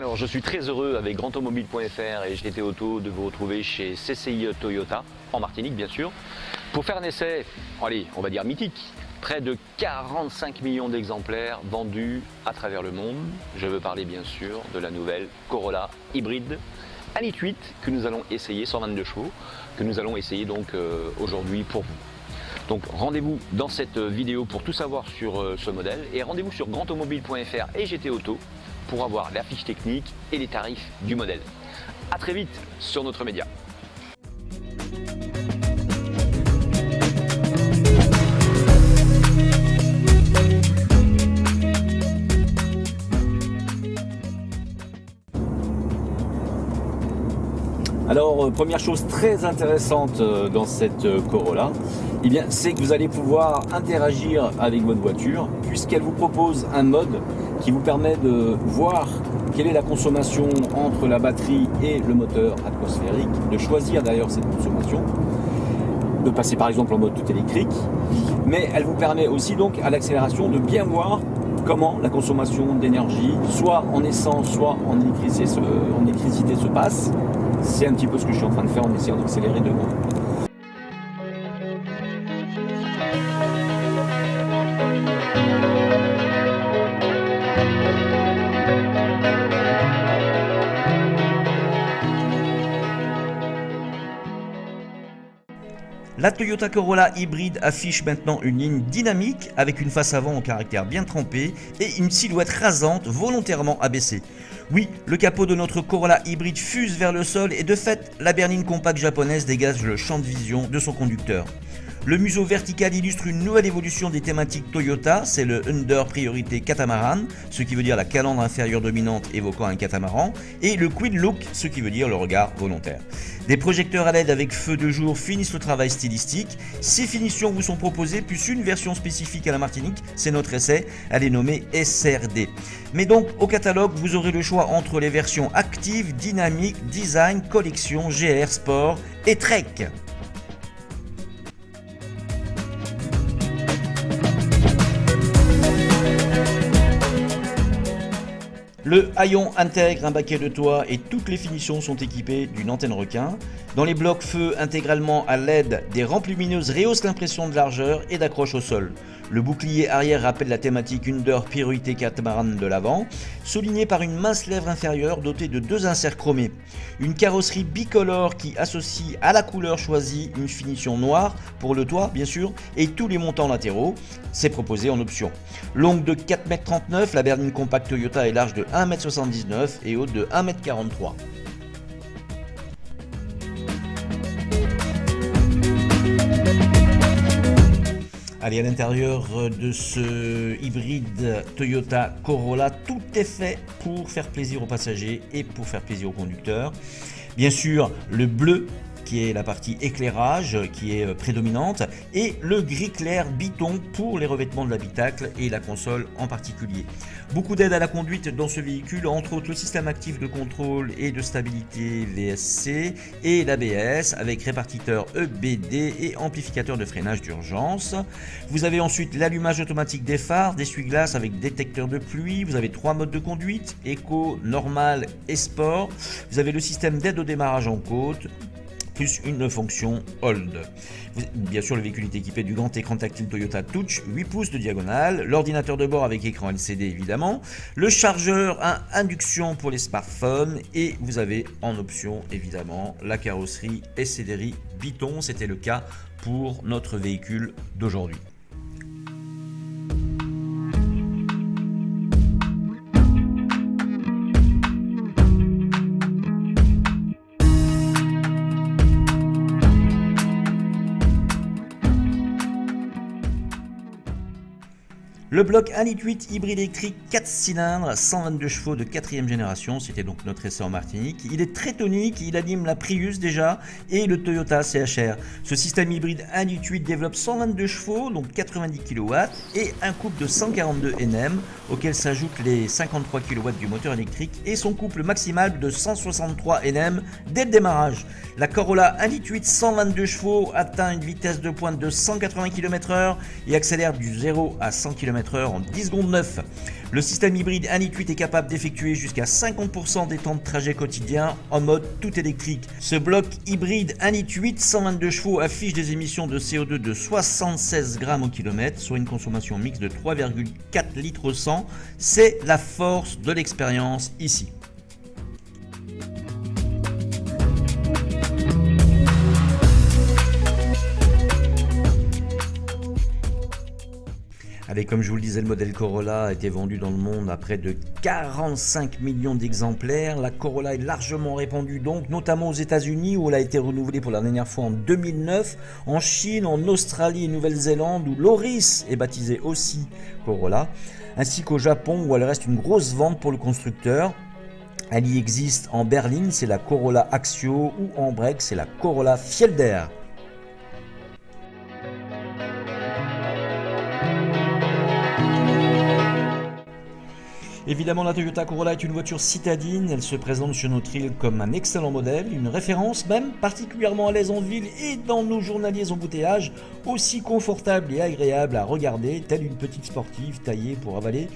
Alors je suis très heureux avec grandautomobile.fr et GT Auto de vous retrouver chez CCI Toyota, en Martinique bien sûr, pour faire un essai, allez, on va dire mythique. Près de 45 millions d'exemplaires vendus à travers le monde. Je veux parler bien sûr de la nouvelle Corolla hybride 1,8 que nous allons essayer, 122 chevaux, que nous allons essayer donc aujourd'hui pour vous. Donc rendez-vous dans cette vidéo pour tout savoir sur ce modèle et rendez-vous sur grandautomobile.fr et GT Auto pour avoir la fiche technique et les tarifs du modèle. A très vite sur notre média. Alors, première chose très intéressante dans cette Corolla, eh bien, c'est que vous allez pouvoir interagir avec votre voiture puisqu'elle vous propose un mode qui vous permet de voir quelle est la consommation entre la batterie et le moteur atmosphérique, de choisir d'ailleurs cette consommation, de passer par exemple en mode tout électrique, mais elle vous permet aussi donc à l'accélération de bien voir comment la consommation d'énergie, soit en essence, soit en électricité se passe. C'est un petit peu ce que je suis en train de faire en essayant d'accélérer devant. La Toyota Corolla hybride affiche maintenant une ligne dynamique avec une face avant au caractère bien trempé et une silhouette rasante volontairement abaissée. Oui, le capot de notre Corolla hybride fuse vers le sol et de fait, la berline compacte japonaise dégage le champ de vision de son conducteur. Le museau vertical illustre une nouvelle évolution des thématiques Toyota, c'est le Under Priorité Catamaran, ce qui veut dire la calandre inférieure dominante évoquant un catamaran, et le Quid Look, ce qui veut dire le regard volontaire. Des projecteurs à LED avec feu de jour finissent le travail stylistique. 6 finitions vous sont proposées, plus une version spécifique à la Martinique, c'est notre essai, elle est nommée SRD. Mais donc, au catalogue, vous aurez le choix entre les versions actives, dynamique, design, collection, GR, sport et Trek. Le haillon intègre un baquet de toit et toutes les finitions sont équipées d'une antenne requin. Dans les blocs feu intégralement à LED, des rampes lumineuses rehaussent l'impression de largeur et d'accroche au sol. Le bouclier arrière rappelle la thématique Under Priorité Catamaran de l'avant, souligné par une mince lèvre inférieure dotée de 2 inserts chromés. Une carrosserie bicolore qui associe à la couleur choisie une finition noire pour le toit bien sûr et tous les montants latéraux. C'est proposé en option. Longue de 4,39 m, la berline compacte Toyota est large de 1,79 m et haute de 1,43 m. Allez, à l'intérieur de ce hybride Toyota Corolla, tout est fait pour faire plaisir aux passagers et pour faire plaisir aux conducteurs. Bien sûr, le bleu qui est la partie éclairage qui est prédominante et le gris clair biton pour les revêtements de l'habitacle et la console en particulier. Beaucoup d'aide à la conduite dans ce véhicule, entre autres le système actif de contrôle et de stabilité VSC et l'ABS avec répartiteur EBD et amplificateur de freinage d'urgence. Vous avez ensuite l'allumage automatique des phares, d'essuie-glace avec détecteur de pluie. Vous avez 3 modes de conduite, éco, normal et sport. Vous avez le système d'aide au démarrage en côte, plus une fonction Hold. Bien sûr, le véhicule est équipé du grand écran tactile Toyota Touch, 8 pouces de diagonale, l'ordinateur de bord avec écran LCD évidemment, le chargeur à induction pour les smartphones et vous avez en option évidemment la carrosserie SCDRI Biton, c'était le cas pour notre véhicule d'aujourd'hui. Le bloc 1,8 hybride électrique 4 cylindres, 122 chevaux de 4ème génération, c'était donc notre essai en Martinique. Il est très tonique, il anime la Prius déjà et le Toyota CHR. Ce système hybride 1,8 développe 122 chevaux, donc 90 kW et un couple de 142 Nm auquel s'ajoutent les 53 kW du moteur électrique et son couple maximal de 163 Nm dès le démarrage. La Corolla 1,8 122 chevaux atteint une vitesse de pointe de 180 km/h et accélère du 0 à 100 km km/h en 10 secondes 9. Le système hybride 1,8 est capable d'effectuer jusqu'à 50% des temps de trajet quotidien en mode tout électrique. Ce bloc hybride 1,8 122 chevaux affiche des émissions de CO2 de 76 grammes au kilomètre, soit une consommation mixte de 3,4 litres au 100. C'est la force de l'expérience ici. Allez, comme je vous le disais, le modèle Corolla a été vendu dans le monde à près de 45 millions d'exemplaires. La Corolla est largement répandue donc, notamment aux États-Unis où elle a été renouvelée pour la dernière fois en 2009, en Chine, en Australie et Nouvelle-Zélande où l'Auris est baptisée aussi Corolla, ainsi qu'au Japon où elle reste une grosse vente pour le constructeur. Elle y existe en berline, c'est la Corolla Axio, ou en break, c'est la Corolla Fielder. Évidemment, la Toyota Corolla est une voiture citadine, elle se présente sur notre île comme un excellent modèle, une référence même, particulièrement à l'aise en ville et dans nos journaliers embouteillages, aussi confortable et agréable à regarder, telle une petite sportive taillée pour avaler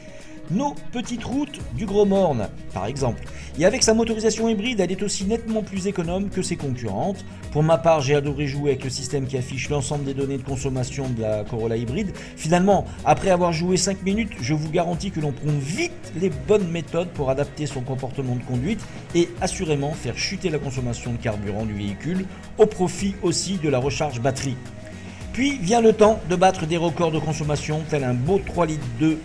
nos petites routes du Gros Morne, par exemple. Et avec sa motorisation hybride, elle est aussi nettement plus économe que ses concurrentes. Pour ma part, j'ai adoré jouer avec le système qui affiche l'ensemble des données de consommation de la Corolla hybride. Finalement, après avoir joué 5 minutes, je vous garantis que l'on prend vite les bonnes méthodes pour adapter son comportement de conduite et assurément faire chuter la consommation de carburant du véhicule, au profit aussi de la recharge batterie. Puis vient le temps de battre des records de consommation, tel un beau 3,2 litres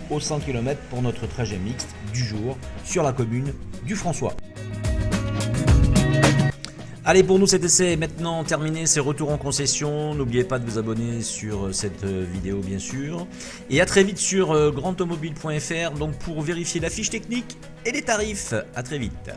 au 100 km pour notre trajet mixte du jour sur la commune du François. Allez, pour nous cet essai est maintenant terminé, c'est retour en concession. N'oubliez pas de vous abonner sur cette vidéo bien sûr. Et à très vite sur grandautomobile.fr donc pour vérifier la fiche technique et les tarifs. À très vite.